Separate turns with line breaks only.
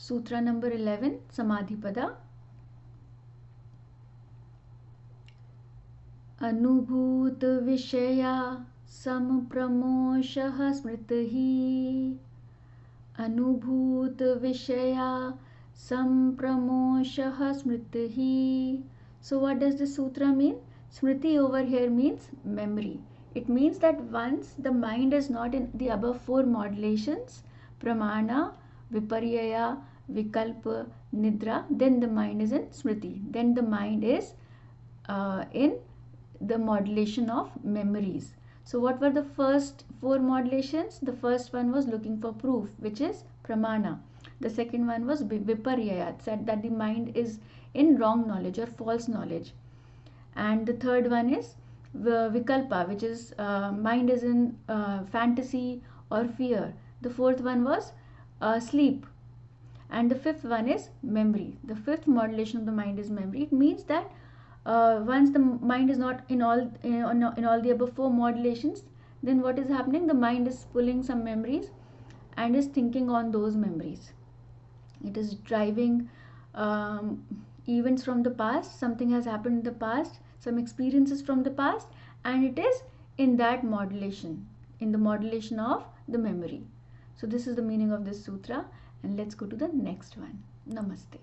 Sutra number 11, Samadhipada. अनुभूत विषया समप्रमोषः स्मृतिः. अनुभूत विषया समप्रमोषः स्मृतिः. So what does the sutra mean? Smriti over here means memory. It means that once the mind is not in the above four modulations, pramana, viparyaya, vikalpa, nidra, then the mind is in smriti. Then the mind is in the modulation of memories. So what were the first four modulations? The first one was looking for proof, which is pramana. The second one was viparyaya, said that the mind is in wrong knowledge or false knowledge. And the third one is vikalpa, which is mind is in fantasy or fear. The fourth one was sleep. And the fifth one is memory. The fifth modulation of the mind is memory. It means that once the mind is not in all the above four modulations, then what is happening? The mind is pulling some memories and is thinking on those memories. It is driving events from the past. Something has happened in the past, some experiences from the past, and it is in that modulation, in the modulation of the memory. So this is the meaning of this sutra, and let's go to the next one. Namaste.